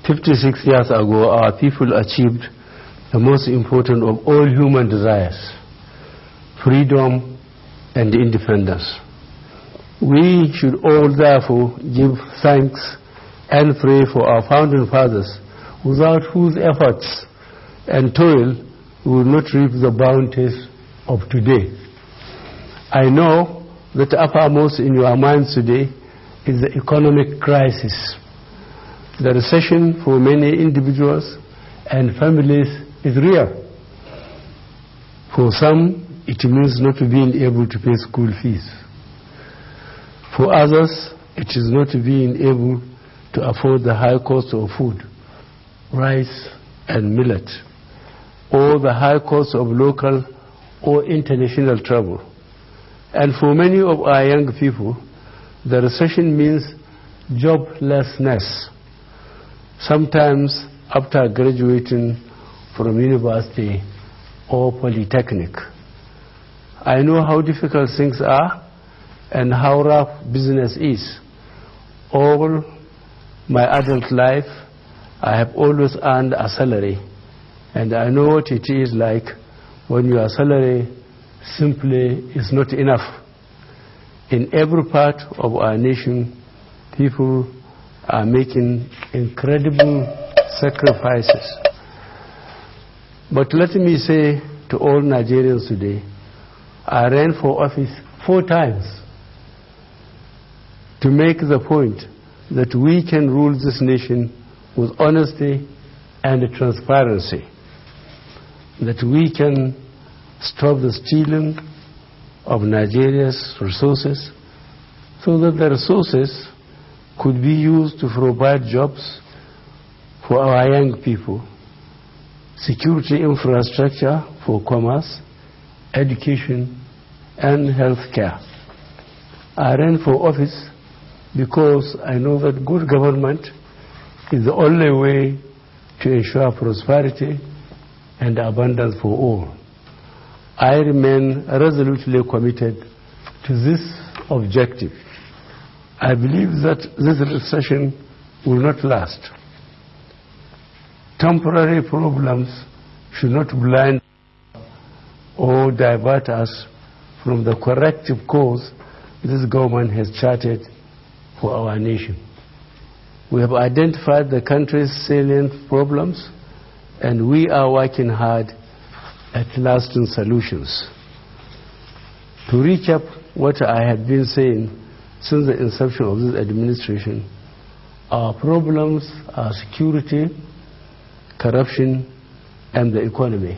56 years ago, our people achieved the most important of all human desires, freedom and independence. We should all therefore give thanks and pray for our founding fathers, without whose efforts and toil we will not reap the bounties of today. I know that uppermost in your minds today is the economic crisis. The recession for many individuals and families is real. For some, it means not being able to pay school fees. For others, it is not being able to afford the high cost of food, rice and millet, or the high cost of local or international travel. And for many of our young people, the recession means joblessness, sometimes after graduating from university or polytechnic. I know how difficult things are and how rough business is. All my adult life, I have always earned a salary, and I know what it is like when your salary simply is not enough. In every part of our nation, people are making incredible sacrifices. But let me say to all Nigerians today, I ran for office 4 times to make the point that we can rule this nation with honesty and transparency, that we can stop the stealing of Nigeria's resources so that the resources could be used to provide jobs for our young people, security infrastructure for commerce, education, and health care. I ran for office because I know that good government is the only way to ensure prosperity and abundance for all. I remain resolutely committed to this objective. I believe that this recession will not last. Temporary problems should not blind or divert us from the corrective course this government has charted for our nation. We have identified the country's salient problems, and we are working hard at lasting solutions. To recap what I have been saying since the inception of this administration, our problems are security, corruption, and the economy,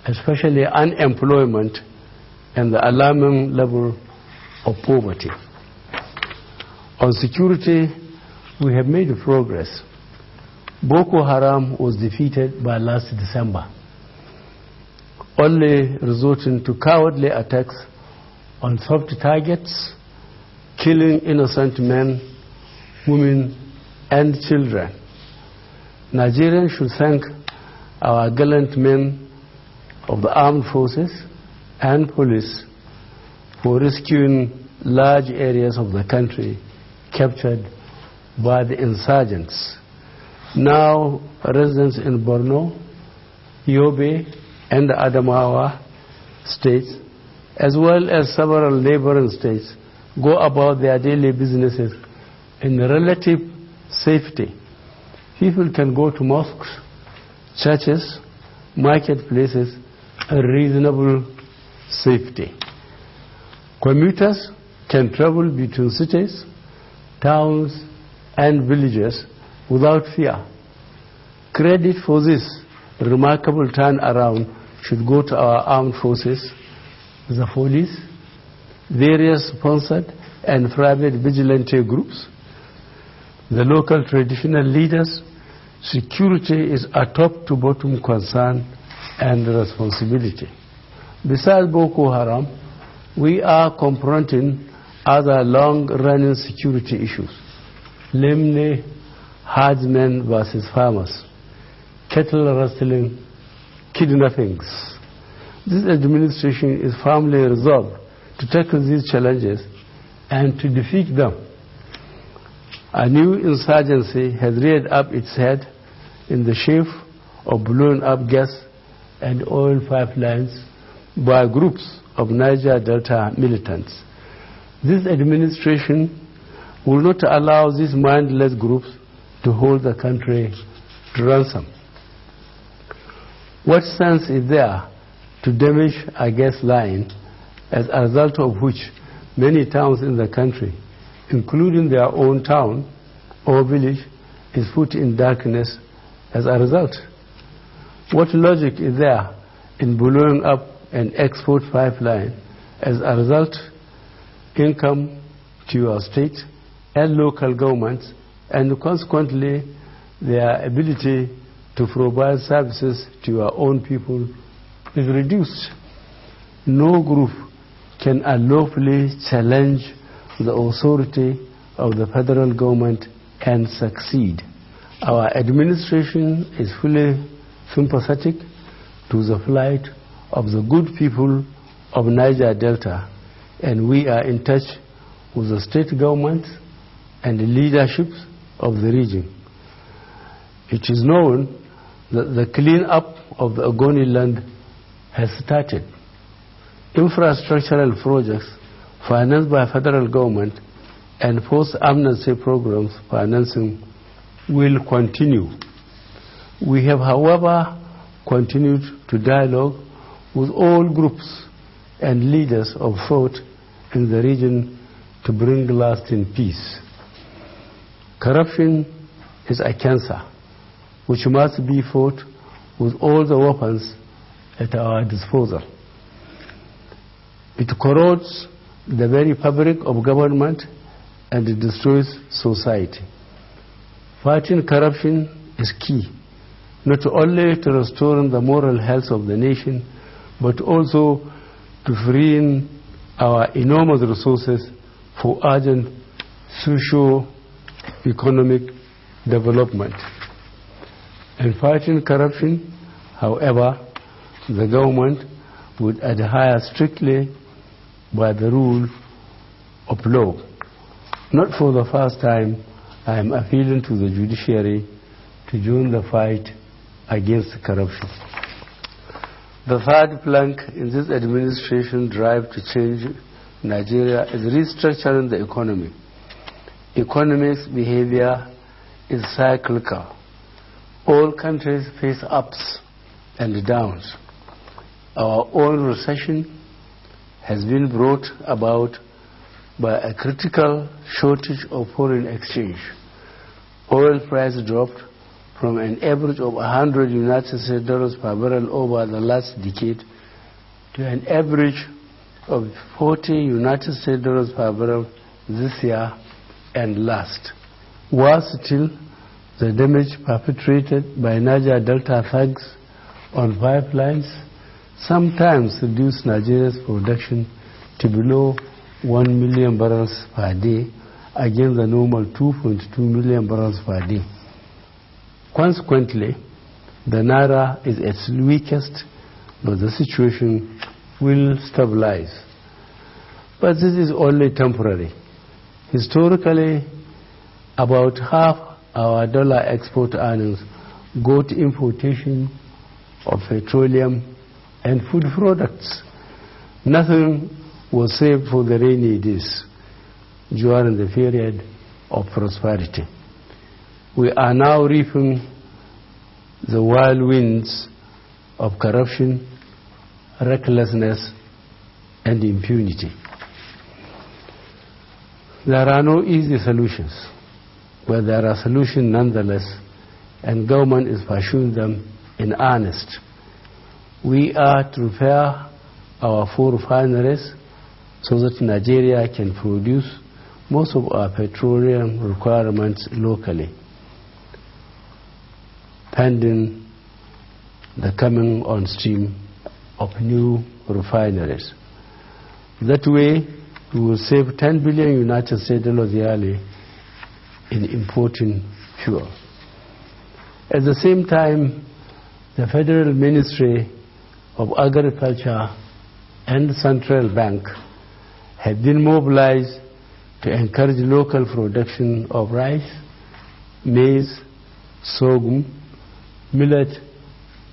especially unemployment and the alarming level of poverty. On security, we have made progress. Boko Haram was defeated by last December, only resorting to cowardly attacks on soft targets, killing innocent men, women, and children. Nigerians should thank our gallant men of the armed forces and police for rescuing large areas of the country captured by the insurgents. Now, residents in Borno, Yobe, and the Adamawa states, as well as several neighboring states, go about their daily businesses in relative safety. People can go to mosques, churches, marketplaces in reasonable safety. Commuters can travel between cities, towns, and villages without fear. Credit for this remarkable turnaround should go to our armed forces, the police, various sponsored and private vigilante groups, the local traditional leaders. Security is a top-to-bottom concern and responsibility. Besides Boko Haram, we are confronting other long-running security issues, namely herdsmen versus farmers, cattle rustling, kidnappings. This administration is firmly resolved to tackle these challenges and to defeat them. A new insurgency has reared up its head in the shape of blown up gas and oil pipelines by groups of Niger Delta militants. This administration will not allow these mindless groups to hold the country to ransom. What sense is there to damage a gas line, as a result of which many towns in the country, including their own town or village, is put in darkness as a result? What logic is there in blowing up an export pipeline? As a result, income to your state and local governments, and consequently their ability to provide services to your own people is reduced. No group can unlawfully challenge the authority of the federal government and succeed. Our administration is fully sympathetic to the plight of the good people of Niger Delta, and we are in touch with the state government and the leaderships of the region. It is known that the clean-up of the Ogoni land has started. Infrastructural projects financed by federal government and post-amnesty programs financing will continue. We have, however, continued to dialogue with all groups and leaders of thought in the region to bring lasting peace. Corruption is a cancer which must be fought with all the weapons at our disposal. It corrodes the very fabric of government and it destroys society. Fighting corruption is key, not only to restoring the moral health of the nation, but also to freeing our enormous resources for urgent socio-economic development. In fighting corruption, however, the government would adhere strictly by the rule of law. Not for the first time, I am appealing to the judiciary to join the fight against corruption. The third plank in this administration drive to change Nigeria is restructuring the economy. Economic behavior is cyclical. All countries face ups and downs. Our own recession has been brought about by a critical shortage of foreign exchange. Oil price dropped from an average of $100 per barrel over the last decade to an average of $40 per barrel this year and last. Worse still, the damage perpetrated by Niger Delta thugs on pipelines sometimes reduce Nigeria's production to below 1 million barrels per day against the normal 2.2 million barrels per day. Consequently, the Naira is at its weakest, but the situation will stabilize. But this is only temporary. Historically, about half our dollar export earnings go to importation of petroleum and food products. Nothing was saved for the rainy days during the period of prosperity. We are now reaping the whirlwinds of corruption, recklessness, and impunity. There are no easy solutions, but there are solutions nonetheless, and government is pursuing them in earnest. We are to repair our 4 refineries so that Nigeria can produce most of our petroleum requirements locally, pending the coming on stream of new refineries. That way, we will save $10 billion yearly in importing fuel. At the same time, the Federal Ministry of Agriculture and the Central Bank have been mobilized to encourage local production of rice, maize, sorghum, millet,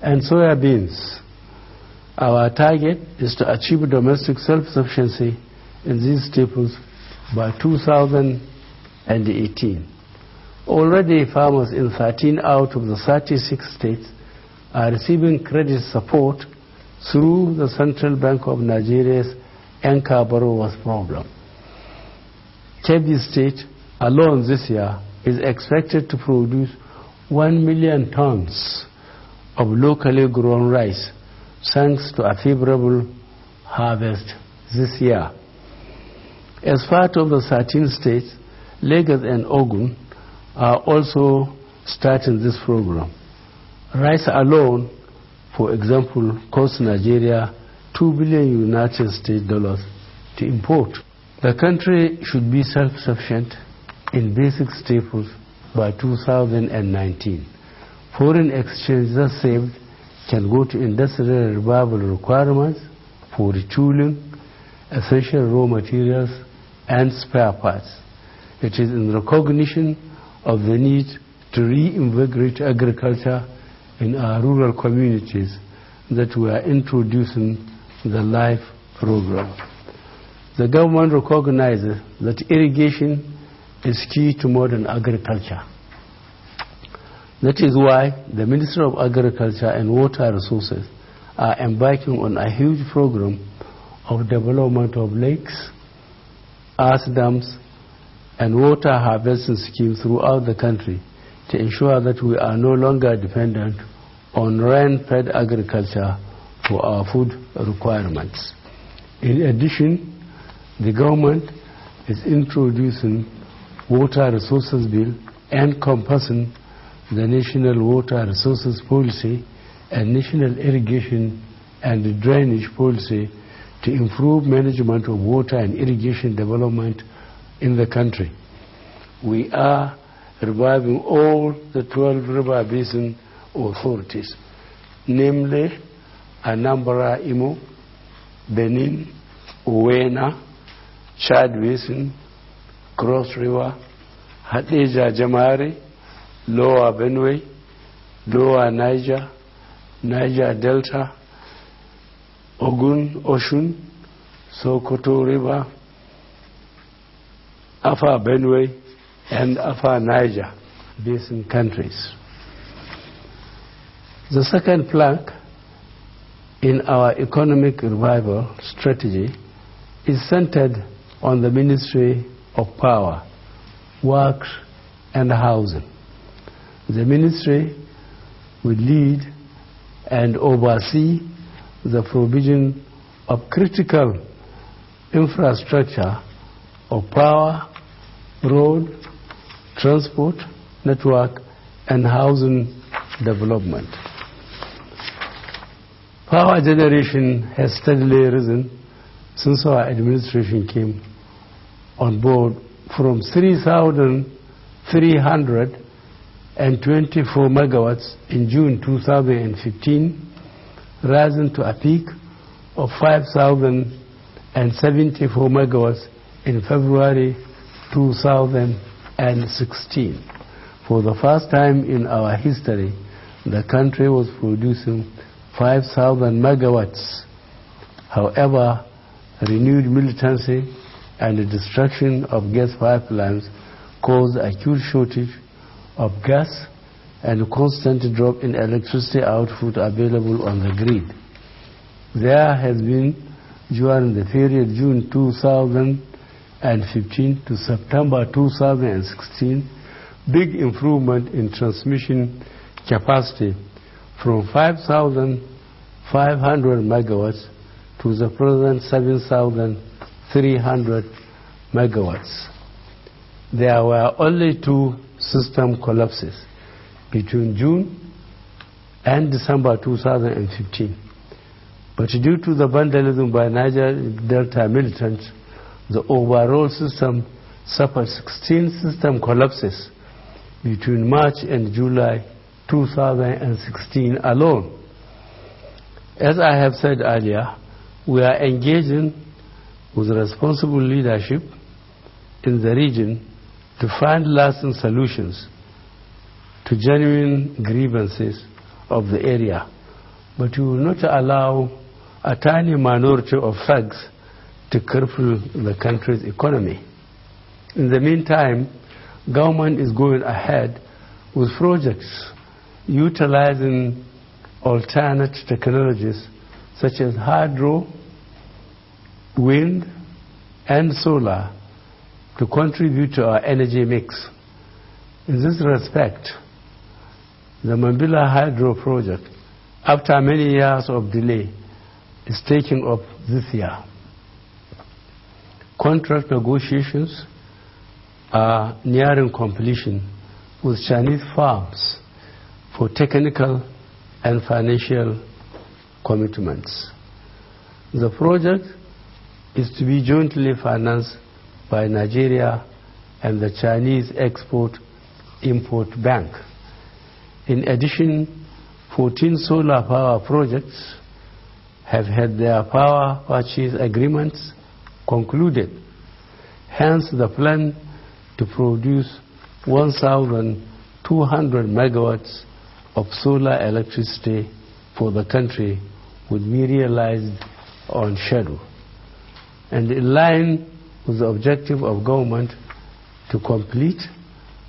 and soya beans. Our target is to achieve domestic self-sufficiency in these staples by 2018. Already farmers in 13 out of the 36 states are receiving credit support through the Central Bank of Nigeria's Anchor Borrowers Program. Kebbi State alone this year is expected to produce 1 million tons of locally grown rice, thanks to a favorable harvest this year. As part of the 13 states, Lagos and Ogun are also starting this program. Rice alone, for example, costs Nigeria $2 billion United States dollars to import. The country should be self-sufficient in basic staples by 2019. Foreign exchange thus saved can go to industrial revival requirements for retooling, essential raw materials, and spare parts. It is in recognition of the need to reinvigorate agriculture in our rural communities that we are introducing the LIFE program. The government recognizes that irrigation is key to modern agriculture. That is why the Ministry of Agriculture and Water Resources are embarking on a huge program of development of lakes, earth dams, and water harvesting schemes throughout the country to ensure that we are no longer dependent on rain-fed agriculture for our food requirements. In addition, the government is introducing Water Resources Bill encompassing the National Water Resources Policy and National Irrigation and Drainage Policy to improve management of water and irrigation development in the country. We are reviving all the 12 river basin authorities, namely Anambra Imo, Benin, Owena, Chad Basin, Cross River, Hadejia Jamari, Lower Benue, Lower Niger, Niger Delta, Ogun, Oshun, Sokoto River, Upper Benue, and Upper Niger Basin countries. The second plank in our economic revival strategy is centered on the Ministry of Power, Works, and Housing. The ministry will lead and oversee the provision of critical infrastructure of power, road, transport, network, and housing development. Power generation has steadily risen since our administration came on board from 3,324 megawatts in June 2015, rising to a peak of 5,074 megawatts in February 2016. For the first time in our history, the country was producing 5,000 megawatts. However, renewed militancy and the destruction of gas pipelines caused a acute shortage of gas and a constant drop in electricity output available on the grid. There has been, during the period June 2015 to September 2016, big improvement in transmission capacity from 5,500 megawatts to the present 7,300 megawatts. There were only 2 system collapses between June and December 2015. But due to the vandalism by Niger Delta militants, the overall system suffered 16 system collapses between March and July 2016 alone. As I have said earlier, we are engaging with responsible leadership in the region to find lasting solutions to genuine grievances of the area, but we will not allow a tiny minority of thugs to cripple the country's economy. In the meantime, government is going ahead with projects utilizing alternate technologies such as hydro, wind, and solar to contribute to our energy mix. In this respect, the Mambila Hydro project, after many years of delay, is taking up this year. Contract negotiations are nearing completion with Chinese firms for technical and financial commitments. The project is to be jointly financed by Nigeria and the Chinese Export-Import Bank. In addition, 14 solar power projects have had their power purchase agreements concluded. Hence, the plan to produce 1,200 megawatts of solar electricity for the country would be realized on schedule. And in line with the objective of government to complete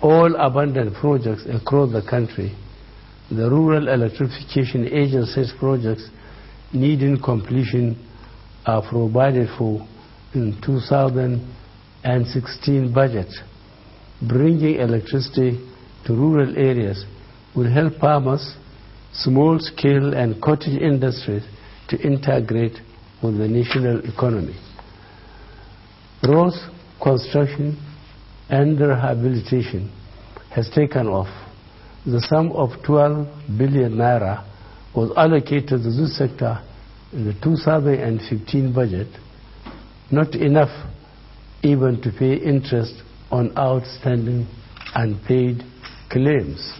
all abandoned projects across the country, the Rural Electrification Agency's projects needing completion are provided for in 2016 budget. Bringing electricity to rural areas will help farmers, small-scale and cottage industries to integrate with the national economy. Roads construction and rehabilitation has taken off. The sum of 12 billion naira was allocated to this sector in the 2015 budget, not enough even to pay interest on outstanding unpaid claims.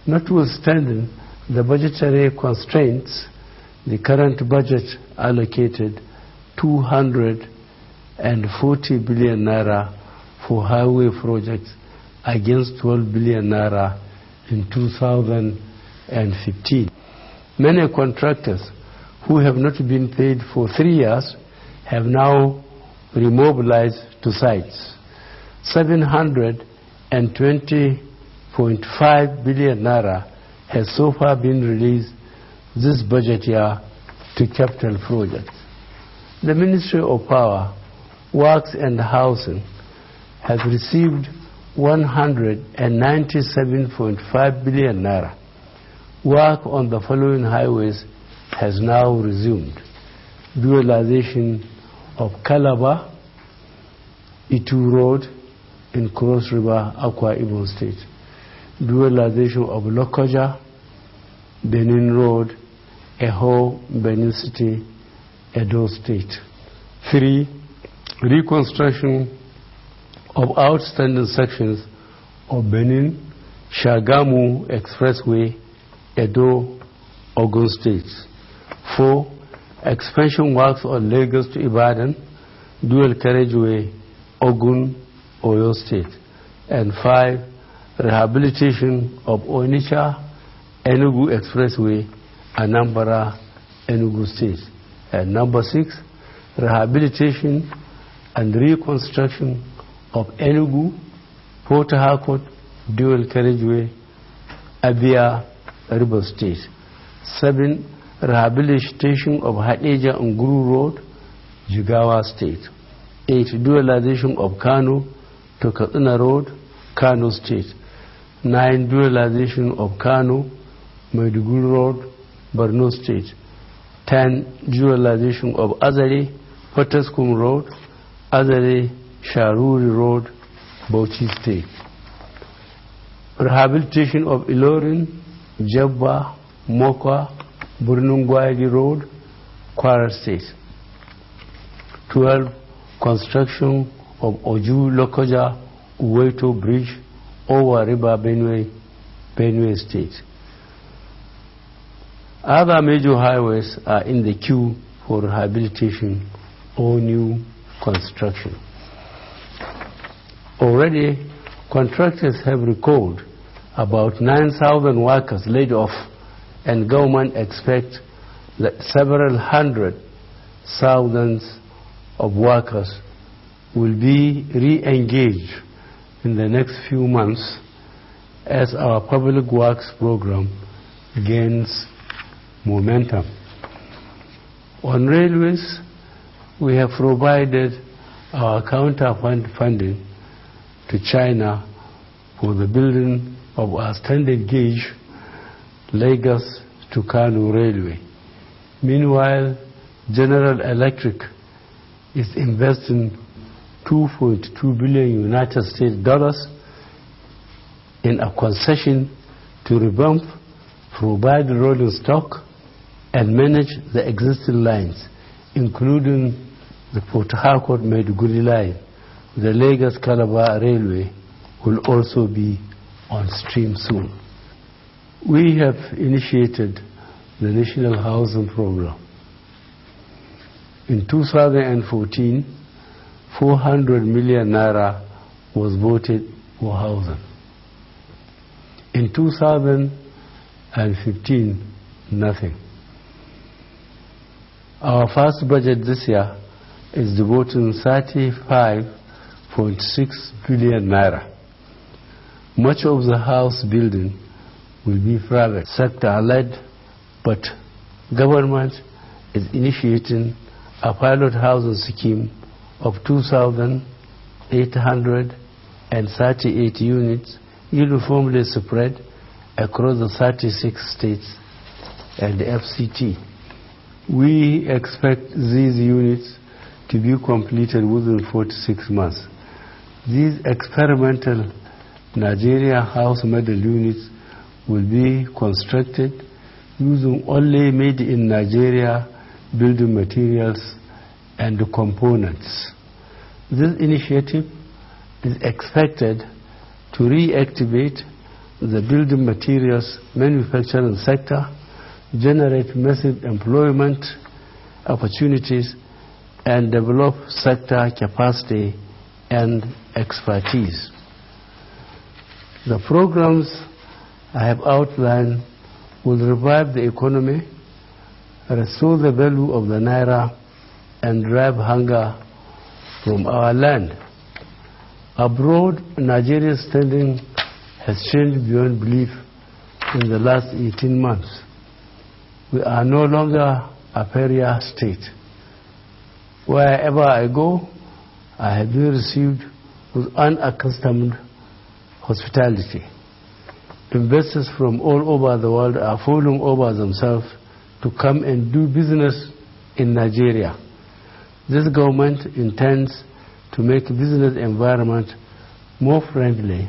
Notwithstanding the budgetary constraints, the current budget allocated 240 billion naira for highway projects against 12 billion naira in 2015. Many contractors who have not been paid for 3 years have now remobilized to sites. 720.5 billion naira has so far been released this budget year to capital projects. The Ministry of Power, Works and Housing has received 197.5 billion naira. Work on the following highways has now resumed: dualization of Calabar, Itu Road in Cross River, Akwa Ibom State; dualization of Lokoja, Benin Road, Eho, Benin City, Edo State. 3. Reconstruction of outstanding sections of Benin Shagamu Expressway, Edo, Ogun State. 4. Expansion works on Lagos to Ibadan dual carriageway, Ogun, Oyo State. And 5. Rehabilitation of Onitsha Enugu Expressway, Anambra, Enugu State. And number 6. Rehabilitation and reconstruction of Enugu Port Harcourt dual carriageway, Abia, River State. 7. Rehabilitation of Hadeja Nguru Road, Jigawa State. 8. Dualization of Kano to Katsina Road, Kano State. 9. Dualization of Kano, Maiduguri Road, Borno State. 10. Dualization of Azare, Potoskum Road, Azare, Sharuri Road, Bauchi State. Rehabilitation of Ilorin, Jabba, Mokwa, Burnungwaidi Road, Kwara State. 12. Construction of Oju Lokoja Uweto Bridge over River Benue, Benue State. Other major highways are in the queue for rehabilitation or new construction. Already, contractors have recorded about 9,000 workers laid off, and government expects that several hundred thousands of workers will be re-engaged in the next few months as our public works program gains momentum. On railways, we have provided our funding to China for the building of our standard gauge Lagos to Kano railway. Meanwhile, General Electric is investing $2.2 billion United States dollars in a concession to revamp, provide rolling stock, and manage the existing lines, including the Port Harcourt-Maiduguri line. The Lagos-Calabar Railway will also be on stream soon. We have initiated the National Housing Program. In 2014, 400 million naira was voted for housing. In 2015, nothing. Our first budget this year is devoting 35.6 billion naira. Much of the house building will be private sector led, but government is initiating a pilot housing scheme of 2,838 units uniformly spread across the 36 states and the FCT. We expect these units to be completed within 46 months. These experimental Nigeria house model units will be constructed using only made in Nigeria building materials and components. This initiative is expected to reactivate the building materials manufacturing sector, generate massive employment opportunities, and develop sector capacity and expertise. The programs I have outlined will revive the economy, restore the value of the naira, and drive hunger from our land. Abroad, Nigeria's standing has changed beyond belief in the last 18 months. We are no longer a pariah state. Wherever I go, I have been received with unaccustomed hospitality. Investors from all over the world are falling over themselves to come and do business in Nigeria. This government intends to make business environment more friendly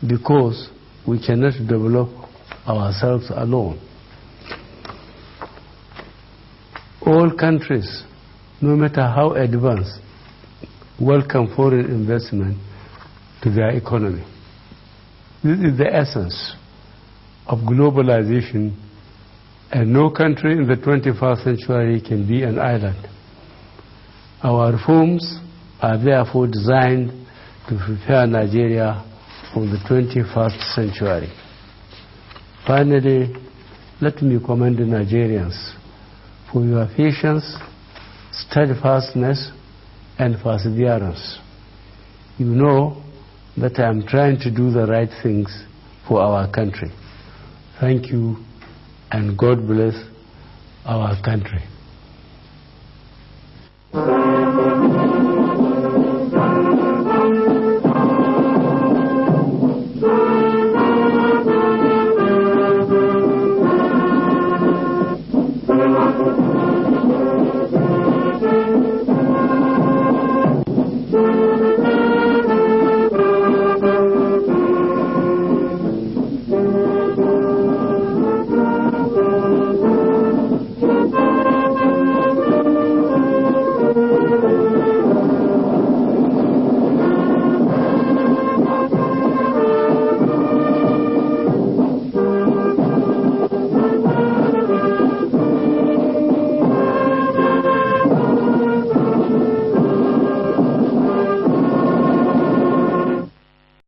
because we cannot develop ourselves alone. All countries, no matter how advanced, welcome foreign investment to their economy. This is the essence of globalization, and no country in the 21st century can be an island. Our reforms are therefore designed to prepare Nigeria for the 21st century. Finally, let me commend the Nigerians for your patience, steadfastness, and perseverance. You know that I am trying to do the right things for our country. Thank you, and God bless our country.